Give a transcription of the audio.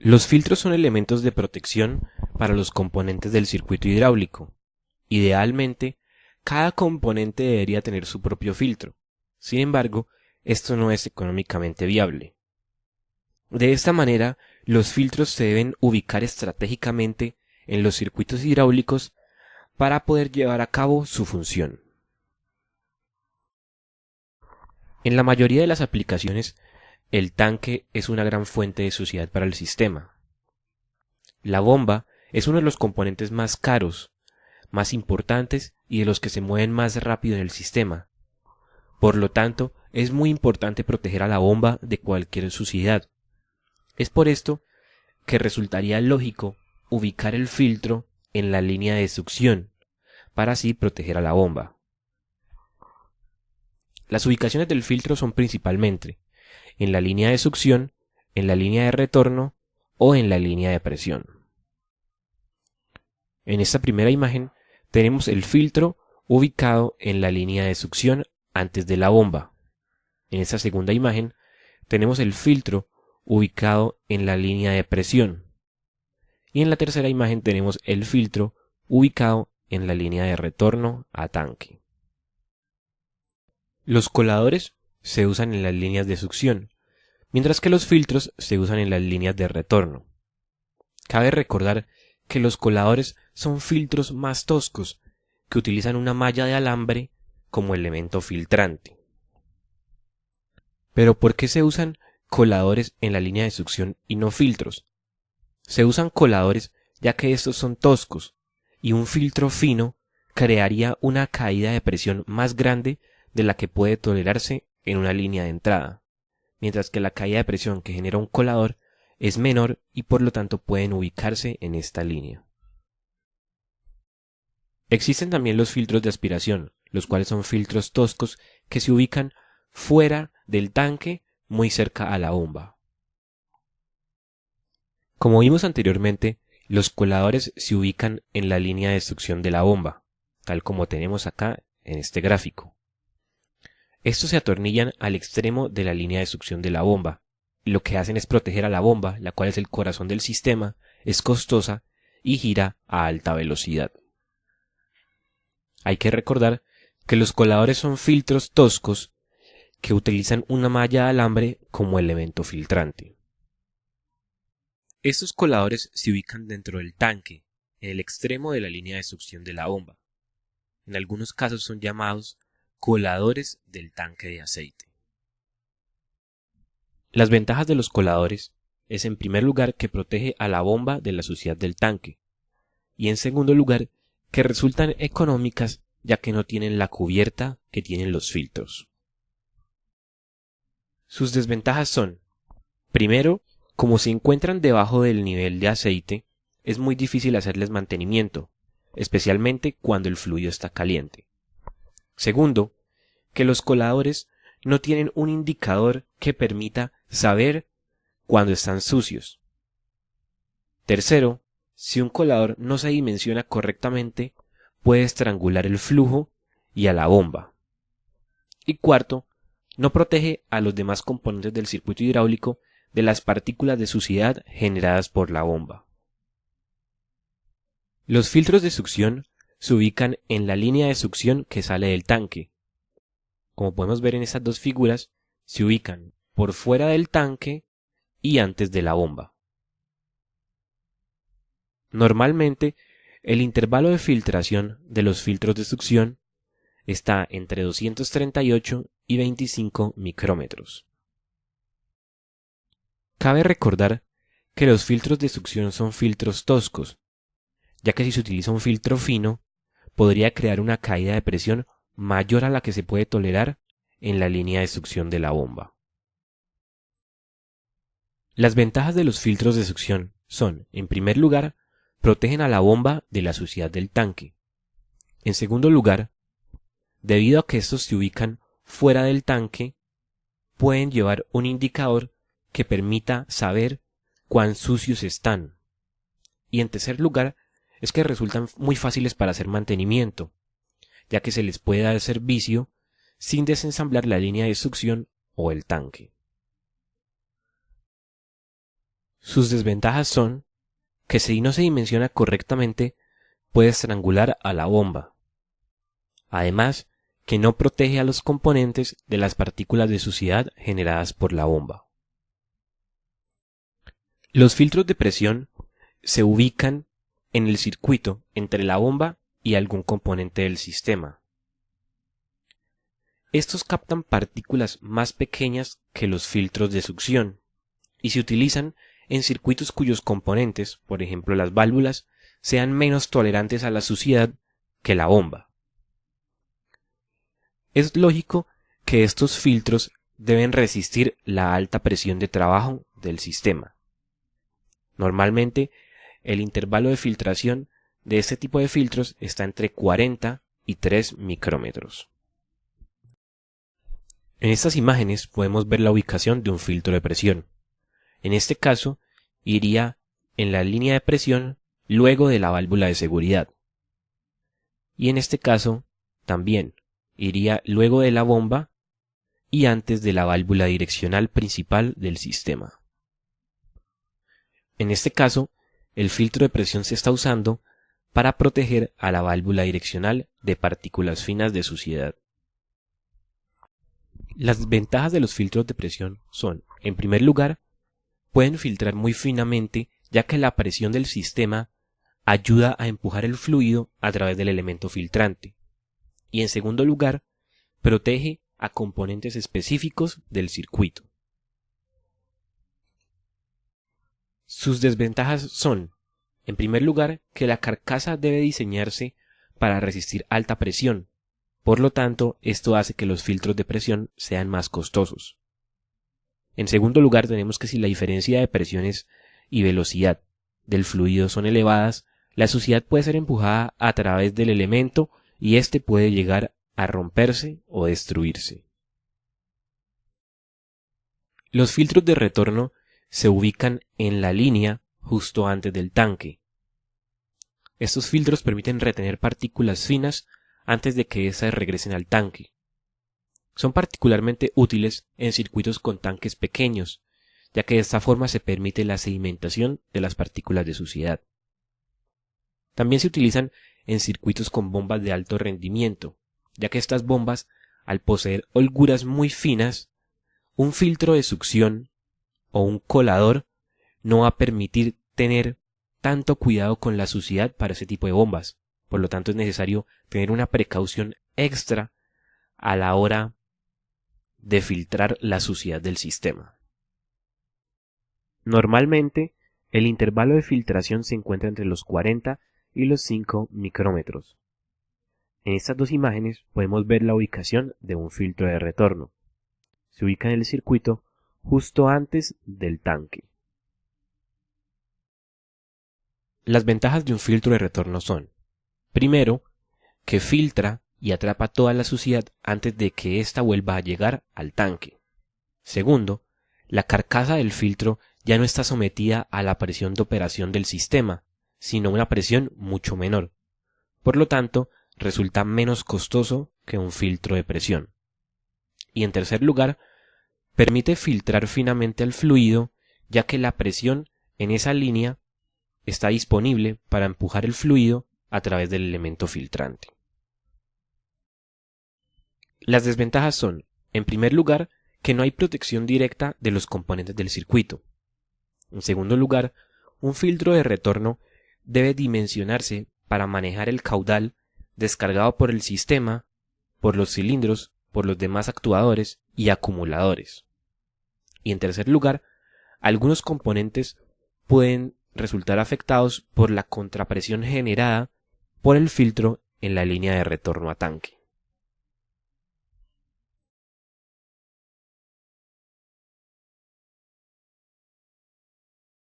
Los filtros son elementos de protección para los componentes del circuito hidráulico. Idealmente, cada componente debería tener su propio filtro. Sin embargo, esto no es económicamente viable. De esta manera, los filtros se deben ubicar estratégicamente en los circuitos hidráulicos para poder llevar a cabo su función. En la mayoría de las aplicaciones, el tanque es una gran fuente de suciedad para el sistema. La bomba es uno de los componentes más caros, más importantes y de los que se mueven más rápido en el sistema. Por lo tanto, es muy importante proteger a la bomba de cualquier suciedad. Es por esto que resultaría lógico ubicar el filtro en la línea de succión, para así proteger a la bomba. Las ubicaciones del filtro son principalmente en la línea de succión, en la línea de retorno o en la línea de presión. En esta primera imagen tenemos el filtro ubicado en la línea de succión antes de la bomba. En esta segunda imagen tenemos el filtro ubicado en la línea de presión. Y en la tercera imagen tenemos el filtro ubicado en la línea de retorno a tanque. Los coladores se usan en las líneas de succión, mientras que los filtros se usan en las líneas de retorno. Cabe recordar que los coladores son filtros más toscos que utilizan una malla de alambre como elemento filtrante. Pero ¿por qué se usan coladores en la línea de succión y no filtros? Se usan coladores ya que estos son toscos y un filtro fino crearía una caída de presión más grande de la que puede tolerarse en una línea de entrada, mientras que la caída de presión que genera un colador es menor y por lo tanto pueden ubicarse en esta línea. Existen también los filtros de aspiración, los cuales son filtros toscos que se ubican fuera del tanque muy cerca a la bomba. Como vimos anteriormente, los coladores se ubican en la línea de succión de la bomba, tal como tenemos acá en este gráfico. Estos se atornillan al extremo de la línea de succión de la bomba, y lo que hacen es proteger a la bomba, la cual es el corazón del sistema, es costosa y gira a alta velocidad. Hay que recordar que los coladores son filtros toscos que utilizan una malla de alambre como elemento filtrante. Estos coladores se ubican dentro del tanque, en el extremo de la línea de succión de la bomba. En algunos casos son llamados coladores del tanque de aceite. Las ventajas de los coladores es en primer lugar que protege a la bomba de la suciedad del tanque y en segundo lugar que resultan económicas ya que no tienen la cubierta que tienen los filtros. Sus desventajas son, primero, como se encuentran debajo del nivel de aceite, es muy difícil hacerles mantenimiento, especialmente cuando el fluido está caliente. Segundo, que los coladores no tienen un indicador que permita saber cuando están sucios. Tercero, si un colador no se dimensiona correctamente, puede estrangular el flujo y a la bomba. Y cuarto, no protege a los demás componentes del circuito hidráulico de las partículas de suciedad generadas por la bomba. Los filtros de succión se ubican en la línea de succión que sale del tanque. Como podemos ver en estas dos figuras, se ubican por fuera del tanque y antes de la bomba. Normalmente, el intervalo de filtración de los filtros de succión está entre 238 y 25 micrómetros. Cabe recordar que los filtros de succión son filtros toscos, ya que si se utiliza un filtro fino, podría crear una caída de presión mayor a la que se puede tolerar en la línea de succión de la bomba. Las ventajas de los filtros de succión son, en primer lugar, protegen a la bomba de la suciedad del tanque. En segundo lugar, debido a que estos se ubican fuera del tanque, pueden llevar un indicador que permita saber cuán sucios están. Y en tercer lugar, es que resultan muy fáciles para hacer mantenimiento, ya que se les puede dar servicio sin desensamblar la línea de succión o el tanque. Sus desventajas son que si no se dimensiona correctamente puede estrangular a la bomba. Además, que no protege a los componentes de las partículas de suciedad generadas por la bomba. Los filtros de presión se ubican en el circuito entre la bomba y algún componente del sistema. Estos captan partículas más pequeñas que los filtros de succión y se utilizan en circuitos cuyos componentes, por ejemplo las válvulas, sean menos tolerantes a la suciedad que la bomba. Es lógico que estos filtros deben resistir la alta presión de trabajo del sistema. Normalmente, el intervalo de filtración de este tipo de filtros está entre 40 y 3 micrómetros. En estas imágenes podemos ver la ubicación de un filtro de presión. En este caso, iría en la línea de presión luego de la válvula de seguridad. Y en este caso, también iría luego de la bomba y antes de la válvula direccional principal del sistema. En este caso, el filtro de presión se está usando para proteger a la válvula direccional de partículas finas de suciedad. Las ventajas de los filtros de presión son, en primer lugar, pueden filtrar muy finamente ya que la presión del sistema ayuda a empujar el fluido a través del elemento filtrante. Y en segundo lugar, protege a componentes específicos del circuito. Sus desventajas son, en primer lugar, que la carcasa debe diseñarse para resistir alta presión. Por lo tanto, esto hace que los filtros de presión sean más costosos. En segundo lugar, tenemos que si la diferencia de presiones y velocidad del fluido son elevadas, la suciedad puede ser empujada a través del elemento y éste puede llegar a romperse o destruirse. Los filtros de retorno se ubican en la línea justo antes del tanque. Estos filtros permiten retener partículas finas antes de que éstas regresen al tanque. Son particularmente útiles en circuitos con tanques pequeños, ya que de esta forma se permite la sedimentación de las partículas de suciedad. También se utilizan en circuitos con bombas de alto rendimiento, ya que estas bombas, al poseer holguras muy finas, un filtro de succión o un colador no va a permitir tener tanto cuidado con la suciedad para ese tipo de bombas. Por lo tanto, es necesario tener una precaución extra a la hora de filtrar la suciedad del sistema. Normalmente, el intervalo de filtración se encuentra entre los 40 y los 5 micrómetros. En estas dos imágenes podemos ver la ubicación de un filtro de retorno. Se ubica en el circuito justo antes del tanque. Las ventajas de un filtro de retorno son, primero, que filtra y atrapa toda la suciedad antes de que ésta vuelva a llegar al tanque. Segundo, la carcasa del filtro ya no está sometida a la presión de operación del sistema, sino a una presión mucho menor. Por lo tanto, resulta menos costoso que un filtro de presión. Y en tercer lugar, permite filtrar finamente el fluido, ya que la presión en esa línea está disponible para empujar el fluido a través del elemento filtrante. Las desventajas son, en primer lugar, que no hay protección directa de los componentes del circuito. En segundo lugar, un filtro de retorno debe dimensionarse para manejar el caudal descargado por el sistema, por los cilindros, por los demás actuadores y acumuladores. Y en tercer lugar, algunos componentes pueden resultar afectados por la contrapresión generada por el filtro en la línea de retorno a tanque.